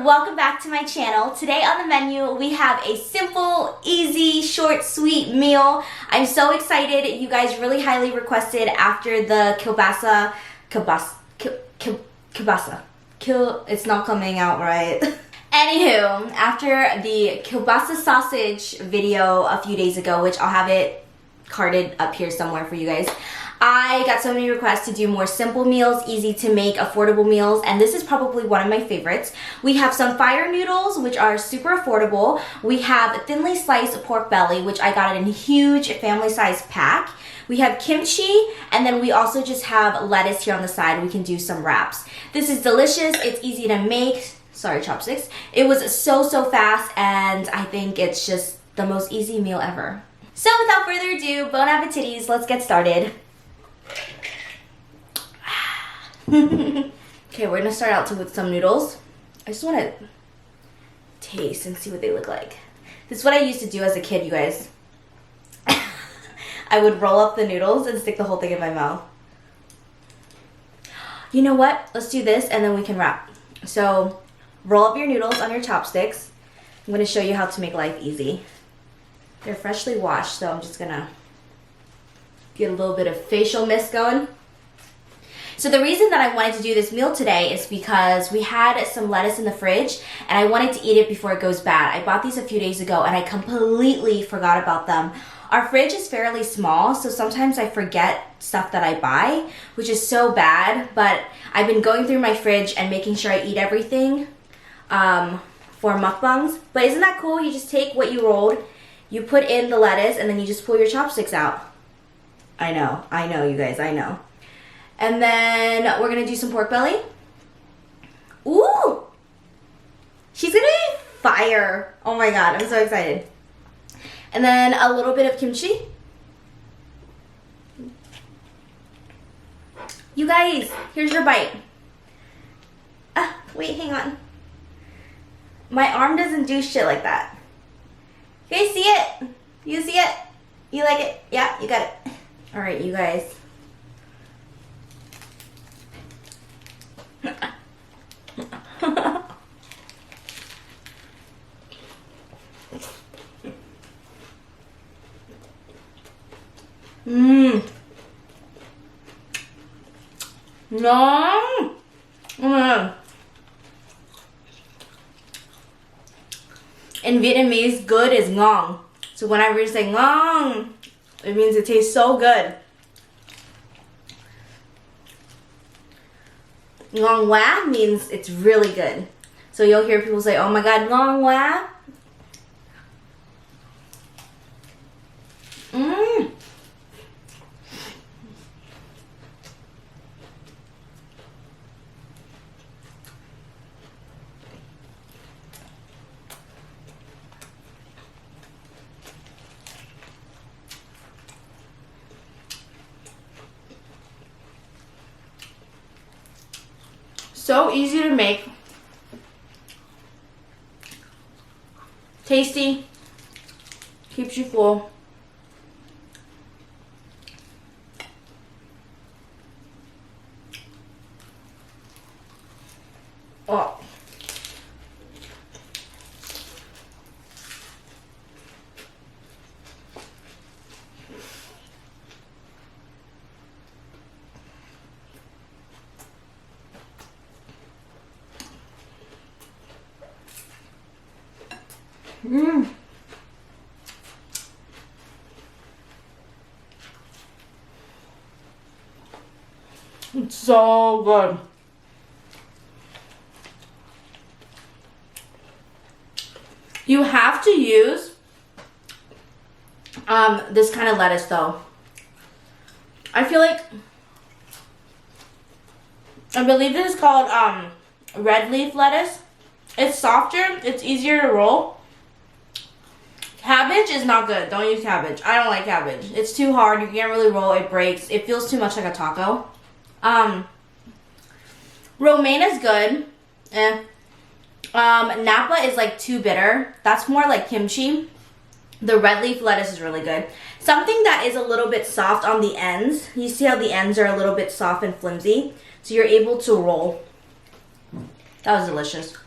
welcome back to my channel. Today on the menu we have a simple, easy, short, sweet meal. I'm so excited. You guys really highly requested after the it's not coming out right. Anywho, after the kielbasa sausage video a few days ago, which I'll have it carded up here somewhere for you guys, I got so many requests to do more simple meals, easy to make, affordable meals, and this is probably one of my favorites. We have some fire noodles, which are super affordable. We have thinly sliced pork belly, which I got in a huge family-sized pack. We have kimchi, and then we also just have lettuce here on the side. We can do some wraps. This is delicious. It's easy to make. Sorry, chopsticks. It was so fast, and I think it's just the most easy meal ever. So without further ado, Bonappetitties, let's get started. Okay, we're gonna start out with some noodles. I just want to taste and see what they look like. This is what I used to do as a kid, you guys. I would roll up the noodles and stick the whole thing in my mouth. You know what? Let's do this and then we can wrap. So, roll up your noodles on your chopsticks. I'm gonna show you how to make life easy. They're freshly washed, so I'm just gonna get a little bit of facial mist going. So the reason that I wanted to do this meal today is because we had some lettuce in the fridge and I wanted to eat it before it goes bad. I bought these a few days ago and I completely forgot about them. Our fridge is fairly small, so sometimes I forget stuff that I buy, which is so bad, but I've been going through my fridge and making sure I eat everything for mukbangs. But isn't that cool? You just take what you rolled, you put in the lettuce, and then you just pull your chopsticks out. I know, you guys, I know. And then we're gonna do some pork belly. Ooh! She's gonna be fire. Oh my god, I'm so excited. And then a little bit of kimchi. You guys, here's your bite. Wait, hang on. My arm doesn't do shit like that. You guys see it? You see it? You like it? Yeah, you got it. Alright, you guys. No. In Vietnamese, good is ngon. So whenever you say ngon, it means it tastes so good. Ngon quá means it's really good. So you'll hear people say, oh my god, ngon quá. So easy to make, tasty, keeps you full. Oh. It's so good. You have to use this kind of lettuce though. I feel like, I believe this is called red leaf lettuce. It's softer, it's easier to roll. Cabbage is not good. Don't use cabbage. I don't like cabbage. It's too hard. You can't really roll. It breaks. It feels too much like a taco. Romaine is good. Napa is like too bitter. That's more like kimchi. The red leaf lettuce is really good. Something that is a little bit soft on the ends. You see how the ends are a little bit soft and flimsy? So you're able to roll. That was delicious.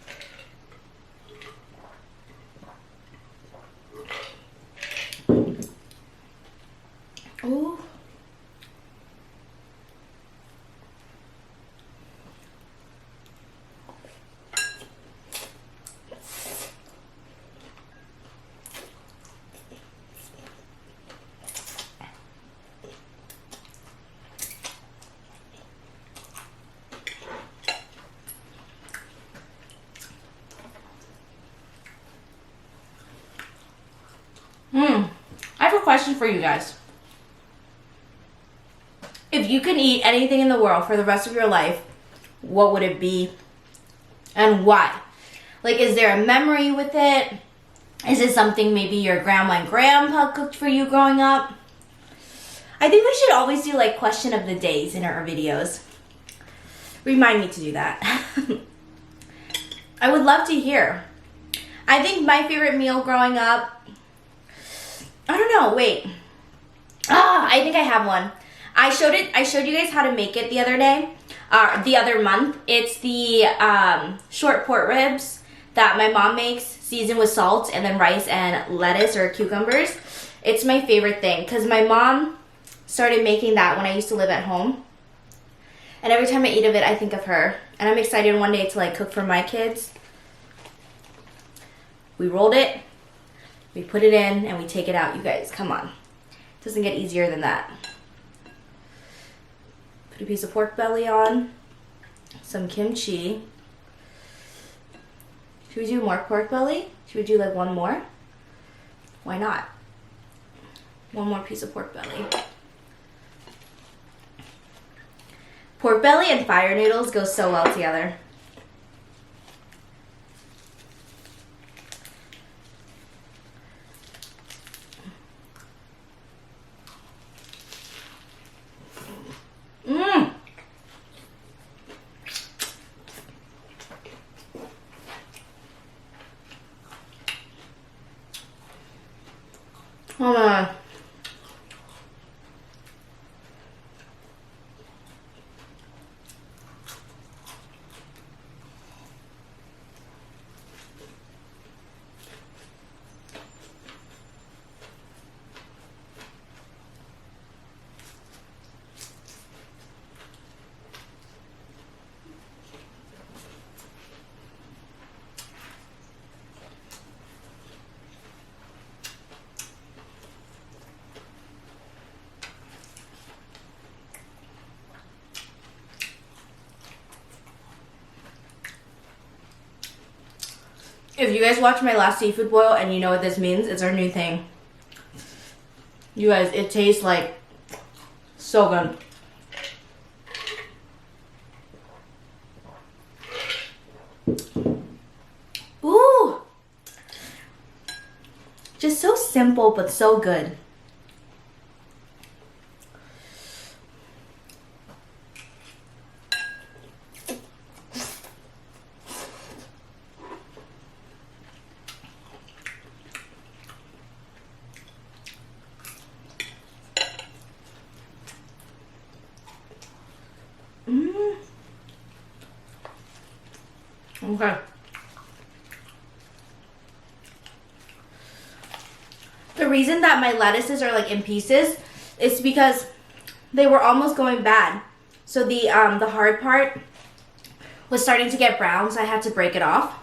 I have a question for you guys. If you could eat anything in the world for the rest of your life, what would it be and why? Like, is there a memory with it? Is it something maybe your grandma and grandpa cooked for you growing up? I think we should always do like question of the days in our videos. Remind me to do that. I would love to hear. I think my favorite meal growing up, I don't know, wait. I think I have one. I showed you guys how to make it the other day, the other month. It's the short pork ribs that my mom makes, seasoned with salt and then rice and lettuce or cucumbers. It's my favorite thing because my mom started making that when I used to live at home. And every time I eat of it, I think of her. And I'm excited one day to like cook for my kids. We rolled it, we put it in, and we take it out. You guys, come on. It doesn't get easier than that. Put a piece of pork belly on, some kimchi. Should we do more pork belly? Should we do like one more? Why not? One more piece of pork belly. Pork belly and fire noodles go so well together. Hold on. If you guys watch my last seafood boil and you know what this means, it's our new thing. You guys, it tastes like so good. Ooh! Just so simple, but so good. Okay. The reason that my lettuces are like in pieces is because they were almost going bad. So the hard part was starting to get brown, so I had to break it off.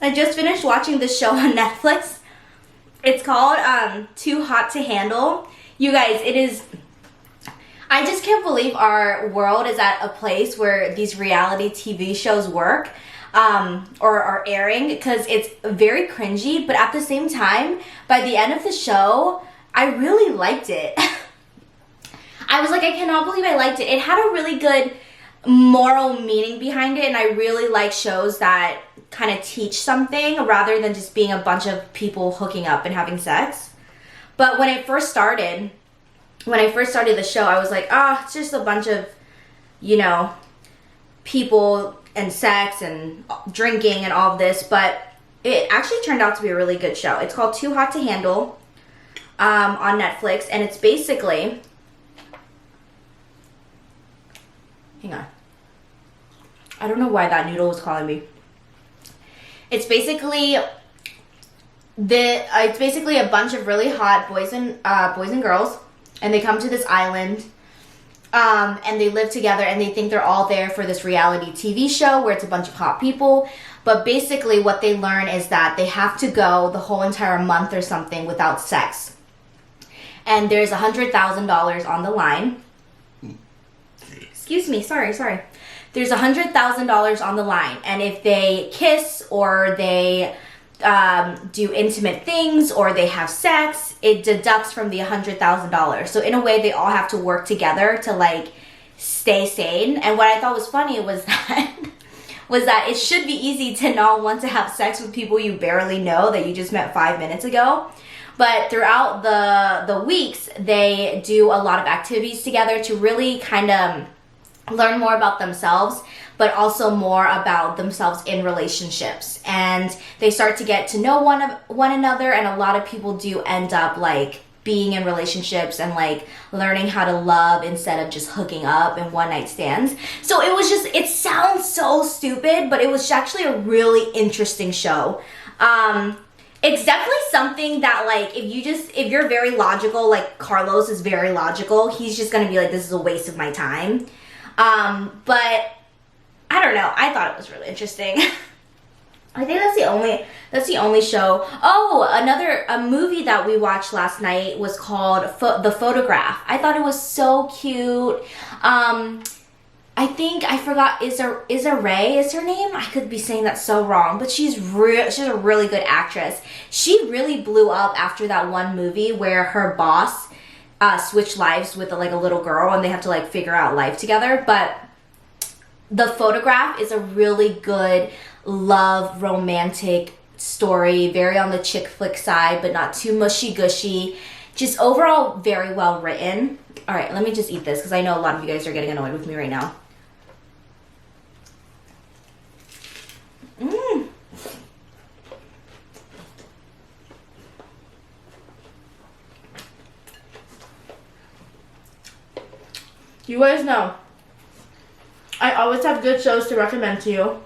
I just finished watching this show on Netflix. It's called Too Hot to Handle. You guys, it is... I just can't believe our world is at a place where these reality TV shows work or are airing, because it's very cringy, but at the same time, by the end of the show, I really liked it. I was like, I cannot believe I liked it. It had a really good moral meaning behind it, and I really like shows that kind of teach something rather than just being a bunch of people hooking up and having sex. But when I first started the show, I was like, it's just a bunch of, you know, people and sex and drinking and all of this. But it actually turned out to be a really good show. It's called Too Hot to Handle on Netflix, and it's basically... Hang on. I don't know why that noodle was calling me. It's basically a bunch of really hot boys and girls, and they come to this island, and they live together, and they think they're all there for this reality TV show where it's a bunch of hot people. But basically what they learn is that they have to go the whole entire month or something without sex. and there's $100,000 on the line. Excuse me, sorry. There's $100,000 on the line, and if they kiss or they do intimate things or they have sex, it deducts from the $100,000. So in a way, they all have to work together to like stay sane. And what I thought was funny was that it should be easy to not want to have sex with people you barely know that you just met 5 minutes ago. But throughout the weeks, they do a lot of activities together to really kind of learn more about themselves, but also more about themselves in relationships. And they start to get to know one another, and a lot of people do end up like being in relationships and like learning how to love instead of just hooking up and one night stands. So it sounds so stupid, but it was actually a really interesting show. It's definitely something that like if you're very logical, like Carlos is very logical, he's just gonna be like, this is a waste of my time. But I don't know, I thought it was really interesting. I think that's the only show. Oh, a movie that we watched last night was called The Photograph. I thought it was so cute. I forgot, Issa Rae is her name? I could be saying that so wrong, but she's a really good actress. She really blew up after that one movie where her boss switched lives with like a little girl, and they have to like figure out life together. But The Photograph is a really good love romantic story, very on the chick flick side, but not too mushy gushy. Just overall very well written. All right, let me just eat this because I know a lot of you guys are getting annoyed with me right now. You guys know I always have good shows to recommend to you.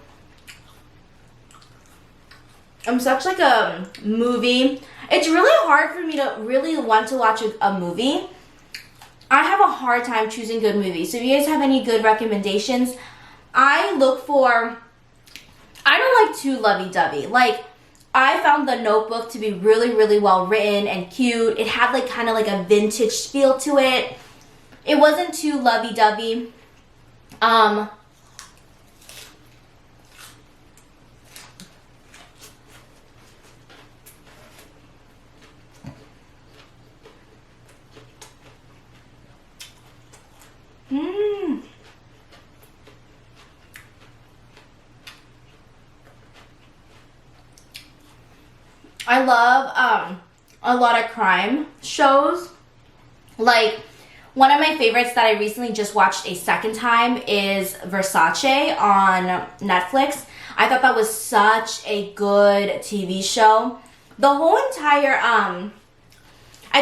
I'm such like a movie. It's really hard for me to really want to watch a movie. I have a hard time choosing good movies. So if you guys have any good recommendations, I don't like too lovey-dovey. Like, I found The Notebook to be really, really well written and cute. It had like kind of like a vintage feel to it. It wasn't too lovey-dovey. I love a lot of crime shows. Like, one of my favorites that I recently just watched a second time is Versace on Netflix. I thought that was such a good TV show. The whole entire, I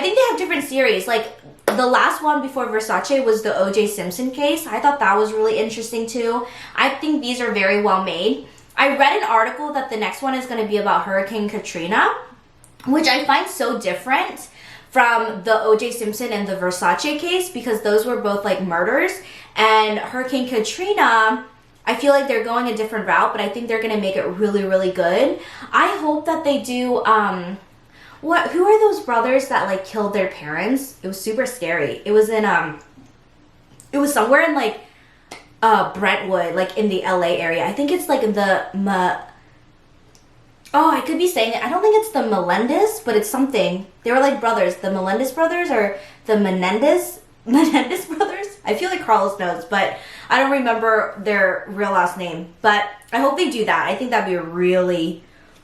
think they have different series. Like, the last one before Versace was the O.J. Simpson case. I thought that was really interesting too. I think these are very well made. I read an article that the next one is going to be about Hurricane Katrina, which I find so different from the O.J. Simpson and the Versace case, because those were both like murders. And Hurricane Katrina, I feel like they're going a different route, but I think they're going to make it really, really good. I hope that they do, who are those brothers that like killed their parents? It was super scary. It was it was somewhere in like, Brentwood, like in the LA area. I think it's like I could be saying it. I don't think it's the Melendez, but it's something. They were like brothers. The Melendez brothers or the Menendez brothers? I feel like Carlos knows, but I don't remember their real last name. But I hope they do that. I think that'd be a really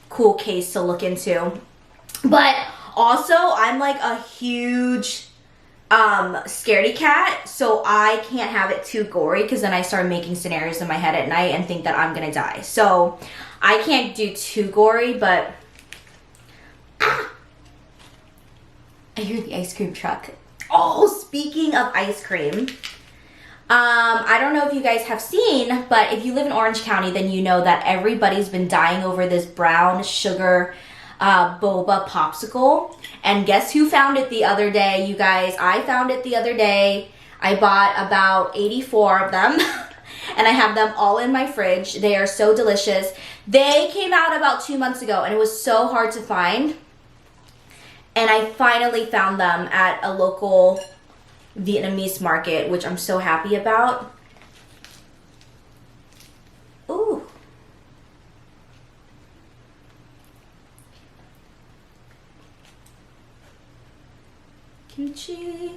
cool case to look into. But also, I'm like a huge scaredy cat, so I can't have it too gory because then I start making scenarios in my head at night and think that I'm gonna die. So I can't do too gory, but I hear the ice cream truck. Oh, speaking of ice cream, I don't know if you guys have seen, but if you live in Orange County, then you know that everybody's been dying over this brown sugar boba popsicle. And guess who found it the other day, you guys? I found it the other day. I bought about 84 of them and I have them all in my fridge. They are so delicious. They came out about 2 months ago and it was so hard to find. And I finally found them at a local Vietnamese market, which I'm so happy about. Ooh. Kimchi.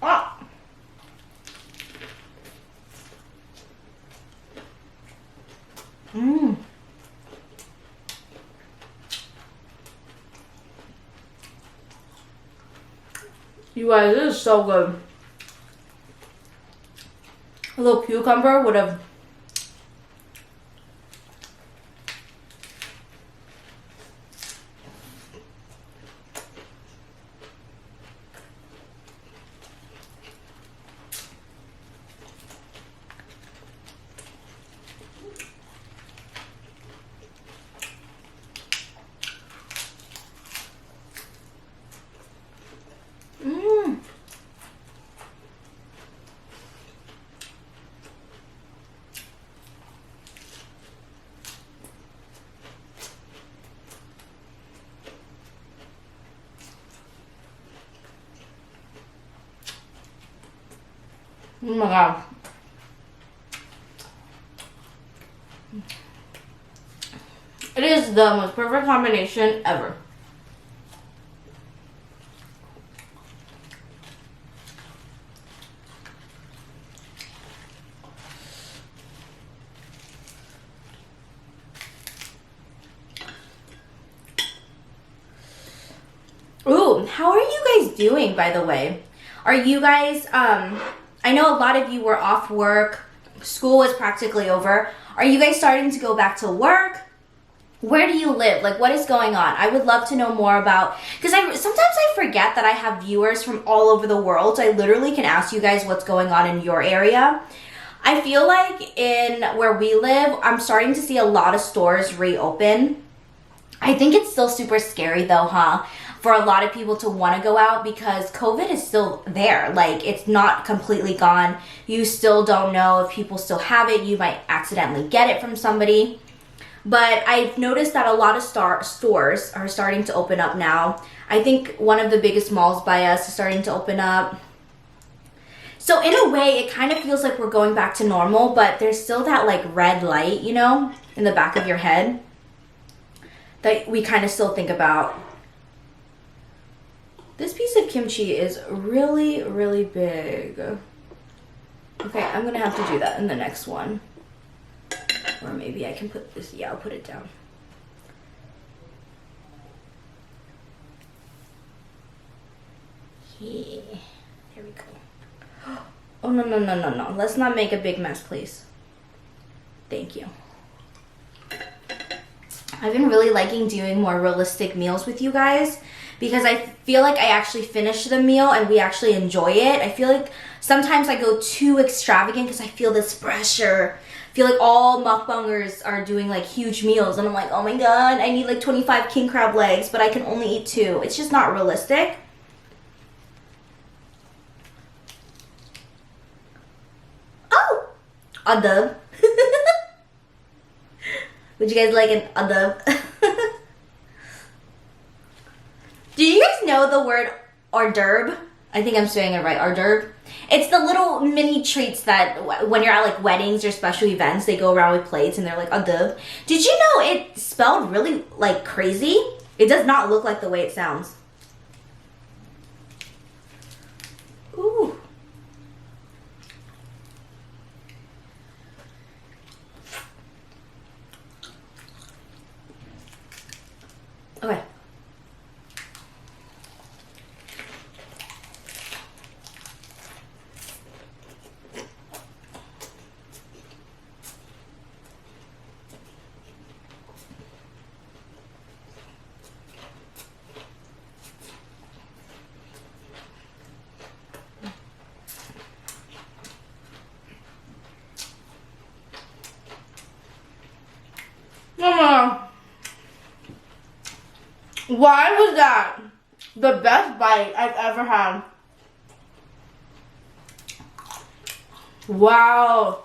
Ah. Mmm. You guys, this is so good. A little cucumber would have. Oh my god. It is the most perfect combination ever. Ooh, how are you guys doing, by the way? Are you guys, I know a lot of you were off work. School was practically over. Are you guys starting to go back to work? Where do you live? Like, what is going on? I would love to know more about, because sometimes I forget that I have viewers from all over the world. So I literally can ask you guys what's going on in your area. I feel like in where we live, I'm starting to see a lot of stores reopen. I think it's still super scary though, huh? For a lot of people to want to go out because COVID is still there. Like, it's not completely gone. You still don't know if people still have it. You might accidentally get it from somebody. But I've noticed that a lot of stores are starting to open up now. I think one of the biggest malls by us is starting to open up. So in a way, it kind of feels like we're going back to normal, but there's still that like red light, you know, in the back of your head that we kind of still think about. This piece of kimchi is really, really big. Okay, I'm gonna have to do that in the next one. Or maybe I can put this, yeah, I'll put it down. Yeah, there we go. Oh, no. Let's not make a big mess, please. Thank you. I've been really liking doing more realistic meals with you guys because I feel like I actually finish the meal and we actually enjoy it. I feel like sometimes I go too extravagant because I feel this pressure. I feel like all mukbangers are doing like huge meals and I'm like, oh my god, I need like 25 king crab legs, but I can only eat 2. It's just not realistic. Oh! Adub. Would you guys like an adub? Do you guys know the word hors d'oeuvre? I think I'm saying it right, hors d'oeuvre. It's the little mini treats that when you're at like weddings or special events, they go around with plates and they're like hors d'oeuvre. Did you know it's spelled really like crazy? It does not look like the way it sounds. Ooh. Okay. Mama, why was that the best bite I've ever had? Wow.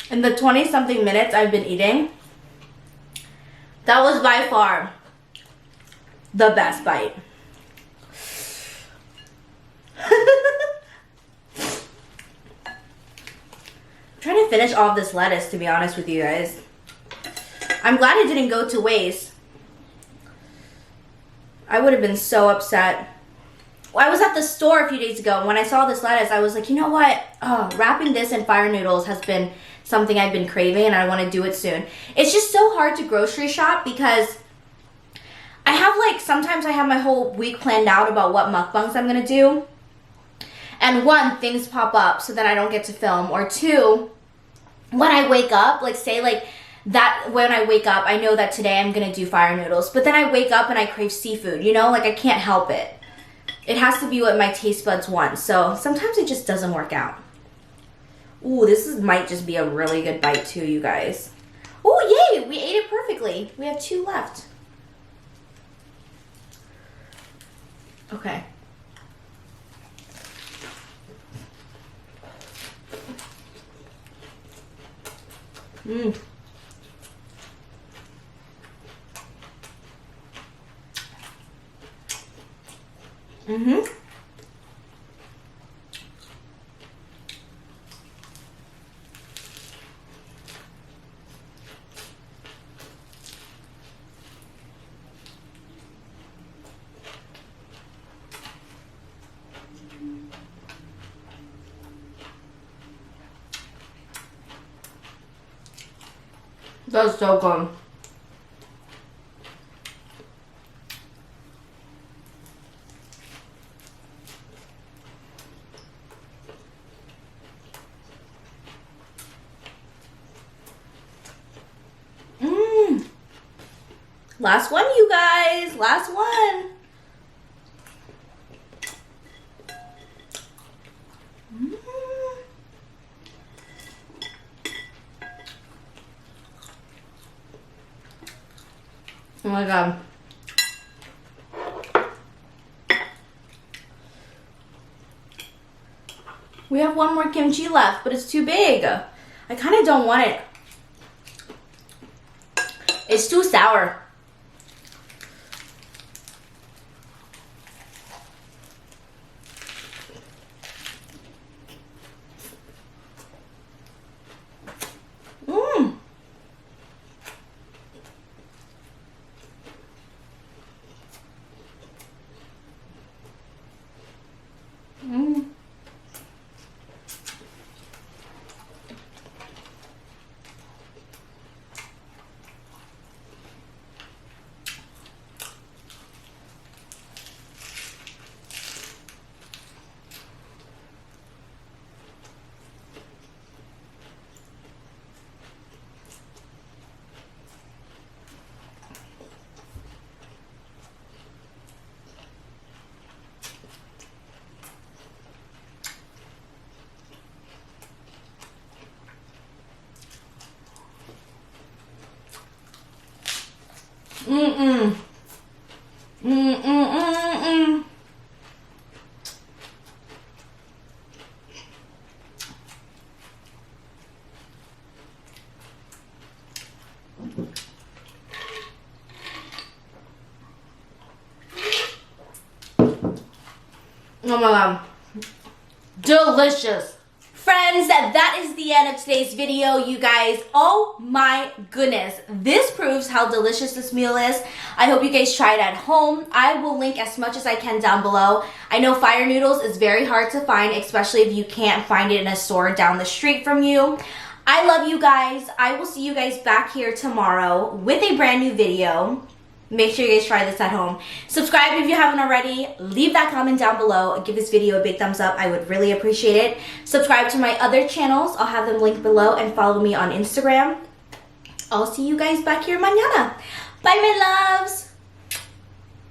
In the 20-something minutes I've been eating, that was by far the best bite. I'm trying to finish all of this lettuce, to be honest with you guys. I'm glad it didn't go to waste. I would have been so upset. Well, I was at the store a few days ago, and when I saw this lettuce, I was like, you know what? Wrapping this in fire noodles has been something I've been craving, and I want to do it soon. It's just so hard to grocery shop because I have like, sometimes I have my whole week planned out about what mukbangs I'm going to do. And one, things pop up so that I don't get to film. Or two, when I wake up, like say like that, when I wake up, I know that today I'm going to do fire noodles. But then I wake up and I crave seafood, you know? Like I can't help it. It has to be what my taste buds want. So sometimes it just doesn't work out. Ooh, might just be a really good bite too, you guys. Ooh, yay! We ate it perfectly. We have 2 left. Okay. Mmm. Mm-hmm. That's so good. Last one, you guys. Last one. Oh my god. We have one more kimchi left, but it's too big. I kind of don't want it. It's too sour. Mm-mm. Mm-mm-mm-mm. Oh my god. Delicious. Friends, that is the end of today's video, you guys. Oh my goodness. This proves how delicious this meal is. I hope you guys try it at home. I will link as much as I can down below. I know fire noodles is very hard to find, especially if you can't find it in a store down the street from you. I love you guys. I will see you guys back here tomorrow with a brand new video. Make sure you guys try this at home. Subscribe if you haven't already. Leave that comment down below. Give this video a big thumbs up. I would really appreciate it. Subscribe to my other channels. I'll have them linked below, and follow me on Instagram. I'll see you guys back here mañana. Bye, my loves.